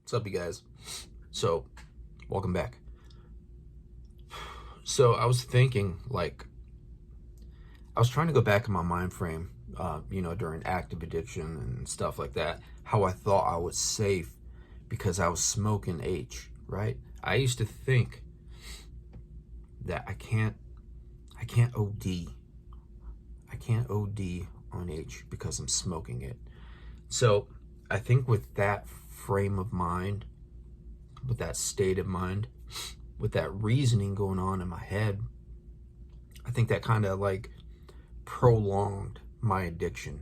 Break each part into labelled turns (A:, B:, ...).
A: What's up, you guys? So, welcome back. So, I was thinking, I was trying to go back in my mind frame, during active addiction and stuff like that, how I thought I was safe because I was smoking H, right? I used to think that I can't OD. I can't OD on H because I'm smoking it. So, I think with that frame of mind, with that state of mind, with that reasoning going on in my head, I think that kind of prolonged my addiction.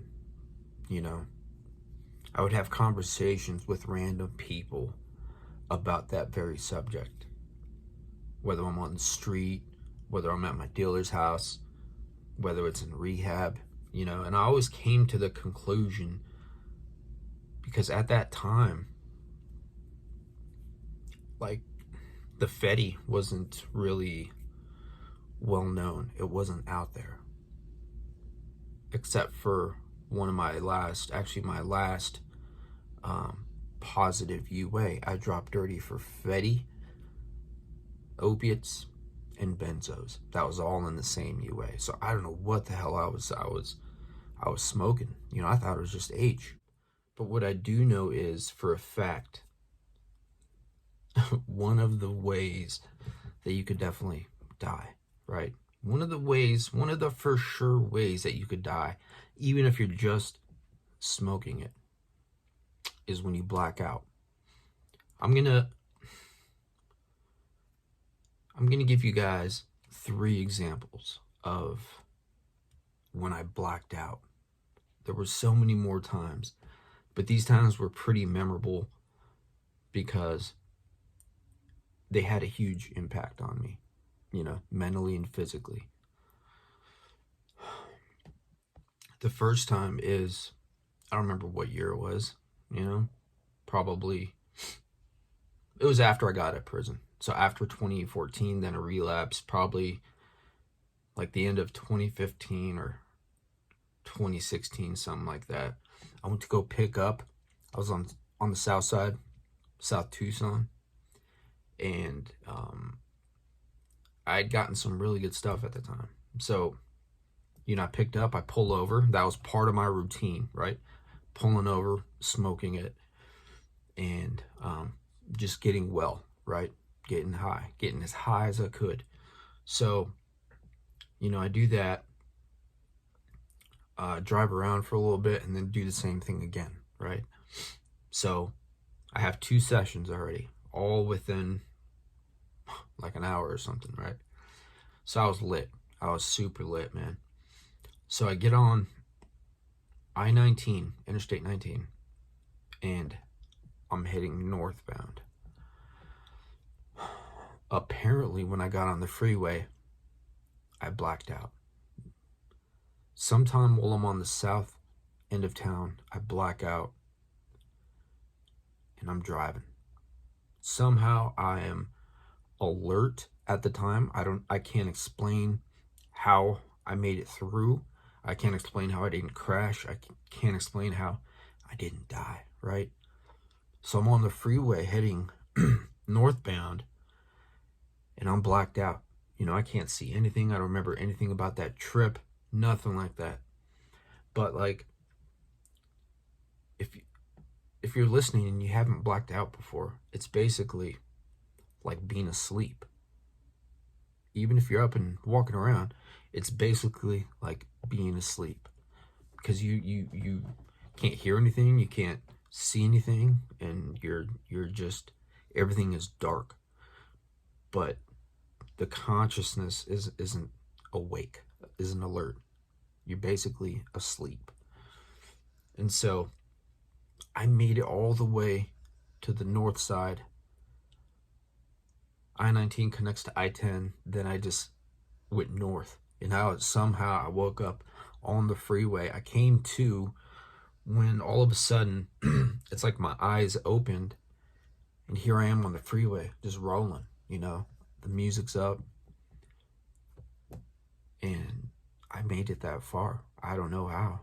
A: I would have conversations with random people about that very subject, whether I'm on the street, whether I'm at my dealer's house, whether it's in rehab, and I always came to the conclusion, because at that time, the Fetty wasn't really well known. It wasn't out there, except for my last positive UA. I dropped dirty for Fetty, opiates, and benzos. That was all in the same UA. So I don't know what the hell I was smoking. I thought it was just H. But what I do know is, for a fact, one of the ways that you could definitely die, right? One of the for sure ways that you could die, even if you're just smoking it, is when you black out. I'm gonna give you guys 3 examples of when I blacked out. There were so many more times, but these times were pretty memorable because they had a huge impact on me, mentally and physically. The first time is, I don't remember what year it was, probably, it was after I got out of prison. So after 2014, then a relapse, probably like the end of 2015 or 2016, something like that. I went to go pick up, I was on the south side, South Tucson, and I had gotten some really good stuff at the time. So, I picked up, I pull over. That was part of my routine, right? Pulling over, smoking it, and just getting well, right? Getting as high as I could. So, I do that, drive around for a little bit, and then do the same thing again, right? So I have 2 sessions already, all within like an hour or something, right? So I was lit. I was super lit, man. So I get on I-19, Interstate 19, and I'm heading northbound. Apparently, when I got on the freeway, I blacked out. Sometime while I'm on the south end of town, I black out, and I'm driving. Somehow I am alert at the time. I can't explain how I made it through. I can't explain how I didn't crash. I can't explain how I didn't die, right? So I'm on the freeway heading northbound, and I'm blacked out. I can't see anything. I don't remember anything about that trip, nothing like that. But if you're listening and you haven't blacked out before, it's basically like being asleep. Even if you're up and walking around, it's basically like being asleep, because you can't hear anything, you can't see anything, and you're just, everything is dark, but the consciousness isn't awake, isn't alert. You're basically asleep. And so I made it all the way to the north side. I-19 connects to I-10, then I just went north. And somehow I woke up on the freeway. I came to when all of a sudden, it's like my eyes opened, and here I am on the freeway, just rolling, the music's up, and I made it that far. I don't know how.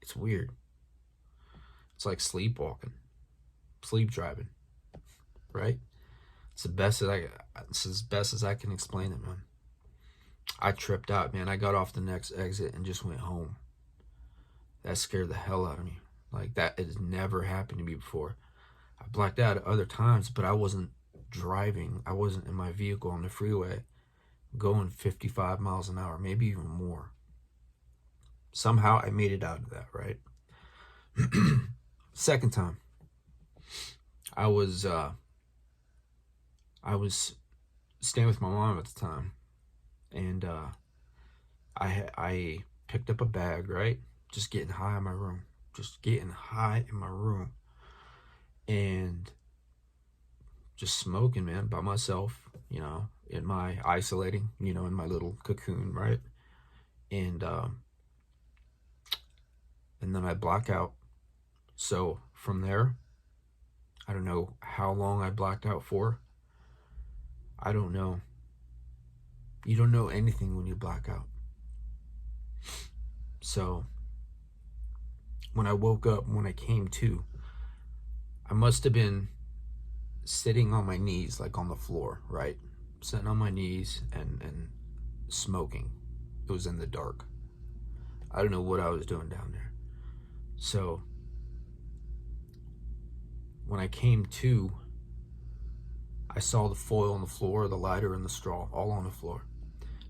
A: It's weird. It's like sleepwalking, sleep driving, right? It's as best as I can explain it, man. I tripped out, man. I got off the next exit and just went home. That scared the hell out of me. Like, that has never happened to me before. I blacked out at other times, but I wasn't driving. I wasn't in my vehicle on the freeway going 55 miles an hour, maybe even more. Somehow I made it out of that, right? Second time, I was staying with my mom at the time, and I picked up a bag, right? Just getting high in my room, and just smoking, man, by myself, in my isolating, in my little cocoon, right? And then I black out. So from there, I don't know how long I blacked out for. I don't know. You don't know anything when you black out. So when I woke up, when I came to, I must have been sitting on my knees, like on the floor, right? Sitting on my knees and smoking. It was in the dark. I don't know what I was doing down there. So when I came to, I saw the foil on the floor, the lighter and the straw, all on the floor.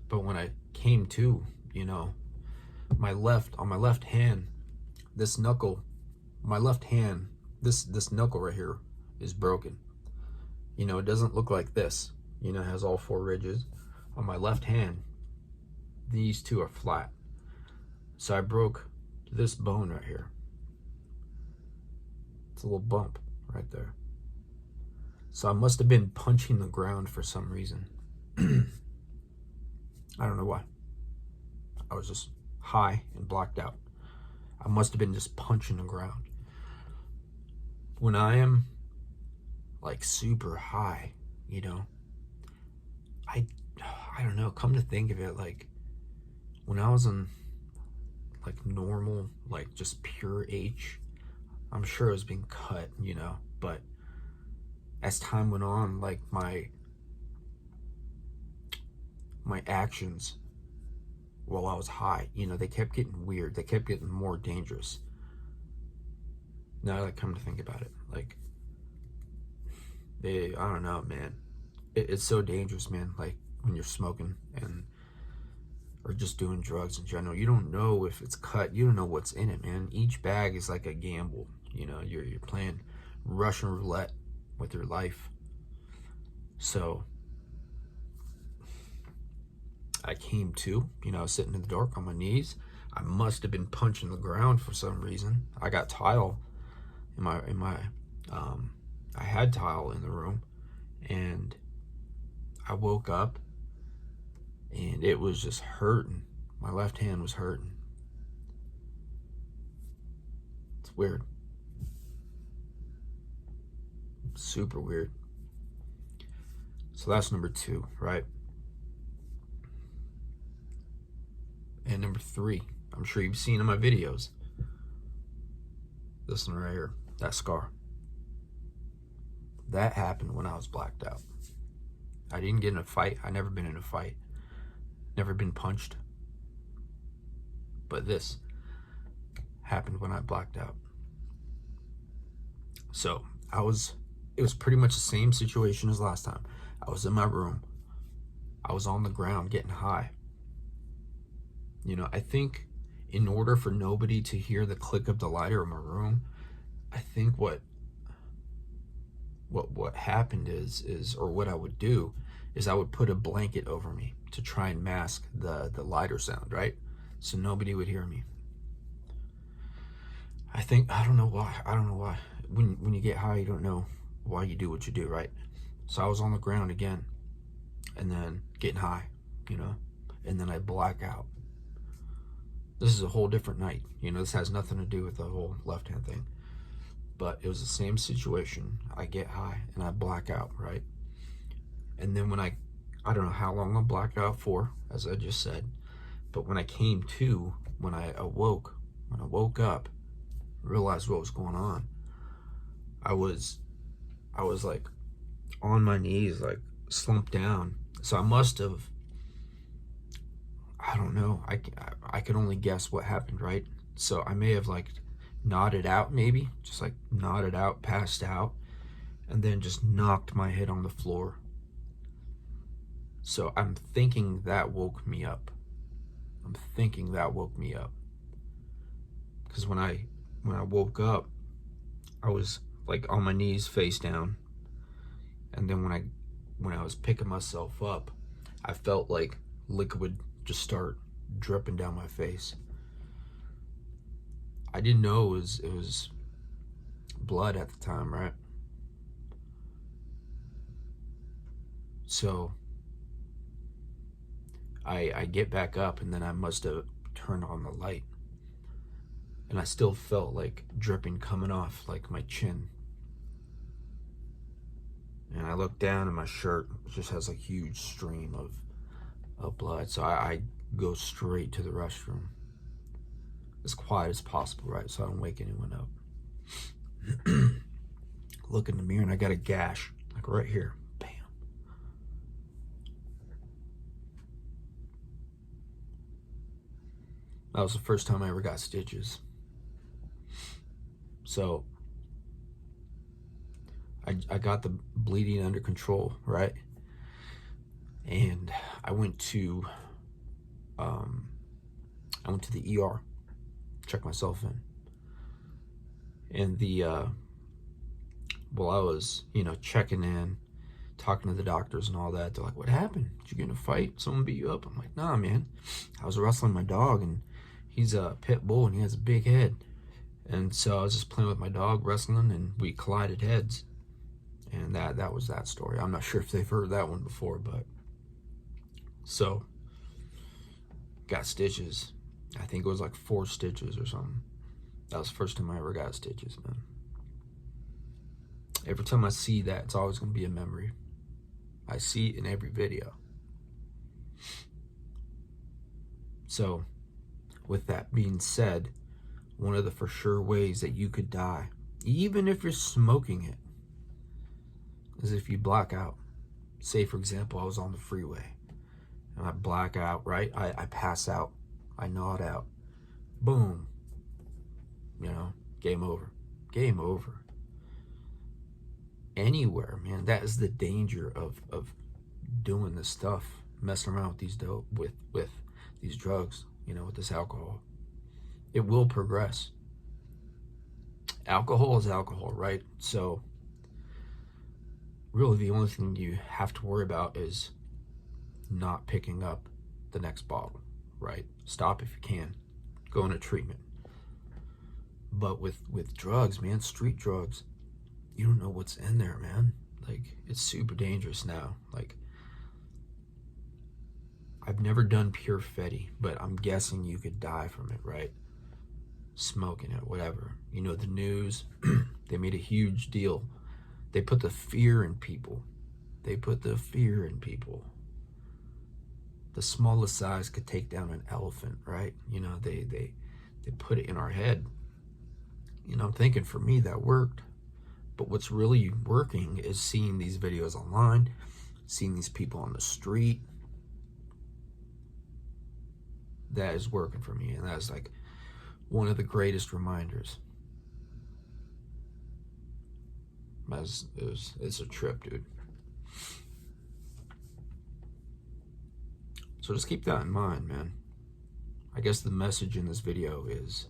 A: But when I came to, on my left hand, this knuckle right here is broken. It doesn't look like this. It has all 4 ridges. On my left hand, these 2 are flat. So I broke this bone right here. It's a little bump right there. So I must have been punching the ground for some reason. I don't know why. I was just high and blacked out. I must have been just punching the ground. When I am like super high, I don't know, come to think of it, like when I was in like normal, like just pure H, I'm sure it was being cut, but as time went on, like my actions while I was high, they kept getting weird. They kept getting more dangerous. Now that I come to think about it, like, I don't know, man. It's so dangerous, man. Like when you're smoking or just doing drugs in general, you don't know if it's cut. You don't know what's in it, man. Each bag is like a gamble. You're playing Russian roulette with your life. So I came to, sitting in the dark on my knees. I must have been punching the ground for some reason. I got tile I had tile in the room, and I woke up and it was just hurting. My left hand was hurting. It's weird. Super weird. So that's number 2, right? And number 3, I'm sure you've seen in my videos. This one right here, that scar. That happened when I was blacked out. I didn't get in a fight. I never been in a fight. Never been punched. But this happened when I blacked out. So it was pretty much the same situation as last time. I was in my room. I was on the ground getting high. I think in order for nobody to hear the click of the lighter in my room, I think what happened is or what I would do is I would put a blanket over me to try and mask the lighter sound, right? So nobody would hear me. I don't know why. When you get high, you don't know why you do what you do, right? So I was on the ground again, and then getting high, and then I black out. This is a whole different night. This has nothing to do with the whole left-hand thing. But it was the same situation. I get high and I black out, right? And then when I don't know how long I blacked out for, as I just said, but when I came to, when I woke up, realized what was going on, I was like on my knees, like slumped down. So I must have, I don't know, I could only guess what happened, right? So I may have like nodded out, maybe just like nodded out, passed out, and then just knocked my head on the floor. So I'm thinking that woke me up. I'm thinking that woke me up. Because when I woke up, I was like on my knees face down. And then when I was picking myself up, I felt like liquid just start dripping down my face. I didn't know it was blood at the time, right? So I get back up, and then I must have turned on the light, and I still felt like dripping coming off like my chin. And I looked down, and my shirt just has a huge stream of blood. So I go straight to the restroom as quiet as possible, right? So I don't wake anyone up. Look in the mirror, and I got a gash like right here. Bam. That was the first time I ever got stitches. So I got the bleeding under control, right? And I went to the ER, check myself in. And while I was, checking in, talking to the doctors and all that, they're like, "What happened? Did you get in a fight? Someone beat you up?" I'm like, "Nah, man. I was wrestling my dog, and he's a pit bull, and he has a big head. And so I was just playing with my dog, wrestling, and we collided heads." And that was that story. I'm not sure if they've heard that one before, but so got stitches. I think it was like 4 stitches or something. That was the first time I ever got stitches, man. Every time I see that, it's always going to be a memory. I see it in every video. So, with that being said, one of the for sure ways that you could die, even if you're smoking it, is if you black out. Say, for example, I was on the freeway and I black out, right? I pass out. I nod out. Boom. Game over. Game over. Anywhere, man. That is the danger of doing this stuff, messing around with these with these drugs, with this alcohol. It will progress. Alcohol is alcohol, right? So really the only thing you have to worry about is not picking up the next bottle, right? Stop if you can. Go into treatment. But with drugs, man, street drugs, you don't know what's in there, man. Like, it's super dangerous now. Like, I've never done pure Fetty, but I'm guessing you could die from it, right? Smoking it, whatever. The news, they made a huge deal. They put the fear in people. The smallest size could take down an elephant, right? They put it in our head. I'm thinking for me that worked. But what's really working is seeing these videos online, seeing these people on the street. That is working for me, and that's like one of the greatest reminders. It's a trip, dude. So just keep that in mind, man. I guess the message in this video is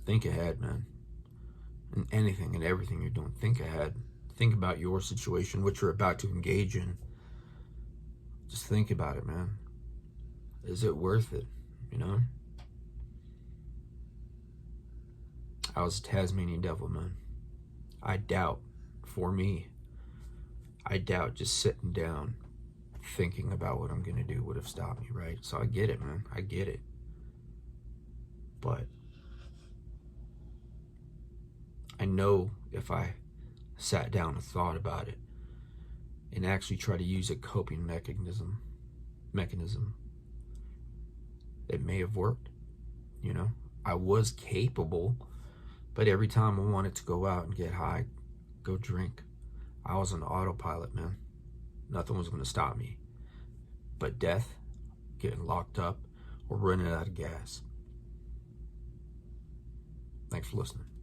A: think ahead, man. In anything and everything you're doing, think ahead. Think about your situation, what you're about to engage in. Just think about it, man. Is it worth it? I was a Tasmanian devil, man. I doubt just sitting down thinking about what I'm gonna do would have stopped me, right? So I get it, man. I get it. But I know if I sat down and thought about it and actually try to use a coping mechanism, it may have worked. I was capable, but every time I wanted to go out and get high, go drink. I was on autopilot, man. Nothing was going to stop me. But death, getting locked up, or running out of gas. Thanks for listening.